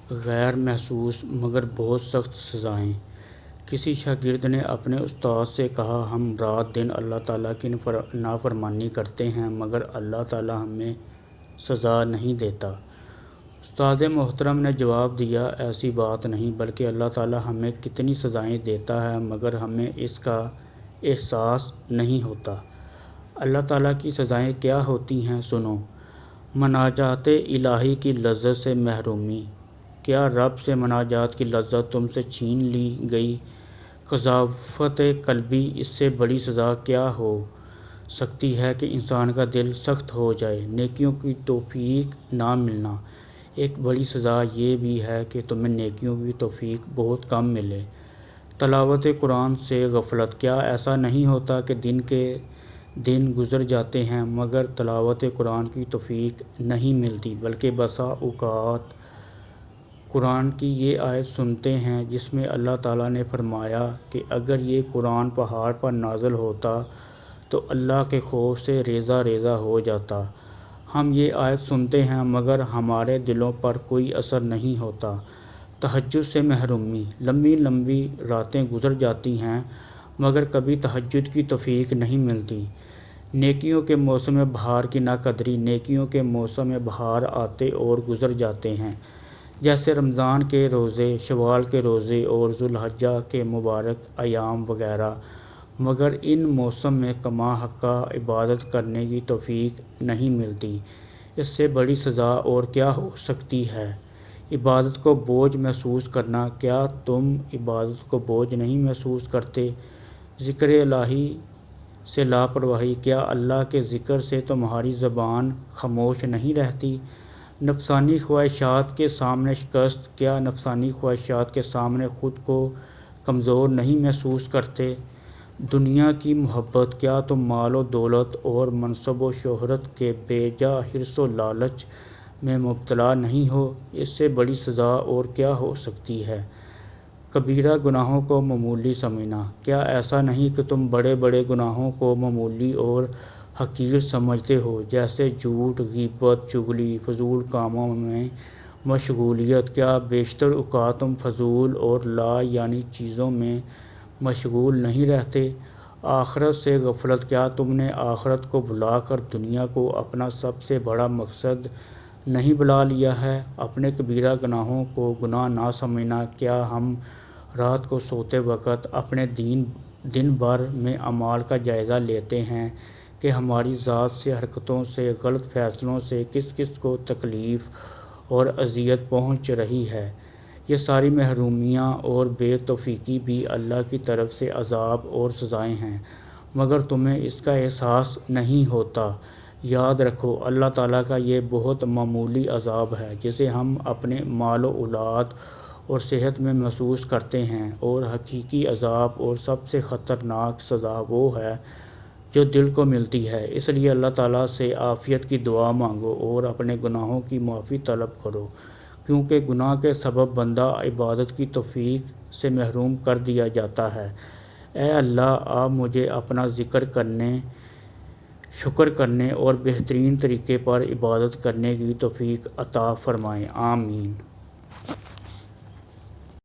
غیر محسوس مگر بہت سخت سزائیں۔ کسی شاگرد نے اپنے استاد سے کہا، ہم رات دن اللہ تعالیٰ کی نافرمانی کرتے ہیں مگر اللہ تعالیٰ ہمیں سزا نہیں دیتا۔ استاد محترم نے جواب دیا، ایسی بات نہیں، بلکہ اللہ تعالیٰ ہمیں کتنی سزائیں دیتا ہے مگر ہمیں اس کا احساس نہیں ہوتا۔ اللہ تعالیٰ کی سزائیں کیا ہوتی ہیں، سنو۔ مناجات الہی کی لذت سے محرومی۔ کیا رب سے مناجات کی لذت تم سے چھین لی گئی؟ قذافت قلبی، اس سے بڑی سزا کیا ہو سکتی ہے کہ انسان کا دل سخت ہو جائے، نیکیوں کی توفیق نہ ملنا۔ ایک بڑی سزا یہ بھی ہے کہ تمہیں نیکیوں کی توفیق بہت کم ملے۔ تلاوت قرآن سے غفلت۔ کیا ایسا نہیں ہوتا کہ دن کے دن گزر جاتے ہیں مگر تلاوت قرآن کی توفیق نہیں ملتی، بلکہ بسا اوقات قرآن کی یہ آیت سنتے ہیں جس میں اللہ تعالیٰ نے فرمایا کہ اگر یہ قرآن پہاڑ پر نازل ہوتا تو اللہ کے خوف سے ریزہ ریزہ ہو جاتا۔ ہم یہ آیت سنتے ہیں مگر ہمارے دلوں پر کوئی اثر نہیں ہوتا۔ تہجد سے محرومی۔ لمبی لمبی راتیں گزر جاتی ہیں مگر کبھی تہجد کی توفیق نہیں ملتی۔ نیکیوں کے موسم بہار کی ناقدری۔ نیکیوں کے موسم بہار آتے اور گزر جاتے ہیں، جیسے رمضان کے روزے، شوال کے روزے اور ذوالحجہ کے مبارک ایام وغیرہ، مگر ان موسم میں کما حقہ عبادت کرنے کی توفیق نہیں ملتی۔ اس سے بڑی سزا اور کیا ہو سکتی ہے؟ عبادت کو بوجھ محسوس کرنا۔ کیا تم عبادت کو بوجھ نہیں محسوس کرتے؟ ذکر الہی سے لاپرواہی۔ کیا اللہ کے ذکر سے تمہاری زبان خاموش نہیں رہتی؟ نفسانی خواہشات کے سامنے شکست۔ کیا نفسانی خواہشات کے سامنے خود کو کمزور نہیں محسوس کرتے؟ دنیا کی محبت۔ کیا تم مال و دولت اور منصب و شہرت کے بے جا حرص و لالچ میں مبتلا نہیں ہو؟ اس سے بڑی سزا اور کیا ہو سکتی ہے؟ کبیرہ گناہوں کو معمولی سمجھنا۔ کیا ایسا نہیں کہ تم بڑے بڑے گناہوں کو معمولی اور حقیر سمجھتے ہو، جیسے جھوٹ، غیبت، چغلی، فضول کاموں میں مشغولیت؟ کیا بیشتر اوقات تم فضول اور لا یعنی چیزوں میں مشغول نہیں رہتے؟ آخرت سے غفلت۔ کیا تم نے آخرت کو بھلا کر دنیا کو اپنا سب سے بڑا مقصد نہیں بنا لیا ہے؟ اپنے کبیرہ گناہوں کو گناہ نہ سمجھنا۔ کیا ہم رات کو سوتے وقت اپنے دن بھر میں اعمال کا جائزہ لیتے ہیں کہ ہماری ذات سے، حرکتوں سے، غلط فیصلوں سے کس کس کو تکلیف اور اذیت پہنچ رہی ہے؟ یہ ساری محرومیاں اور بے توفیقی بھی اللہ کی طرف سے عذاب اور سزائیں ہیں، مگر تمہیں اس کا احساس نہیں ہوتا۔ یاد رکھو، اللہ تعالیٰ کا یہ بہت معمولی عذاب ہے جسے ہم اپنے مال و اولاد اور صحت میں محسوس کرتے ہیں، اور حقیقی عذاب اور سب سے خطرناک سزا وہ ہے جو دل کو ملتی ہے۔ اس لیے اللہ تعالیٰ سے عافیت کی دعا مانگو اور اپنے گناہوں کی معافی طلب کرو، کیونکہ گناہ کے سبب بندہ عبادت کی توفیق سے محروم کر دیا جاتا ہے۔ اے اللہ، آپ مجھے اپنا ذکر کرنے، شکر کرنے اور بہترین طریقے پر عبادت کرنے کی توفیق عطا فرمائیں۔ آمین۔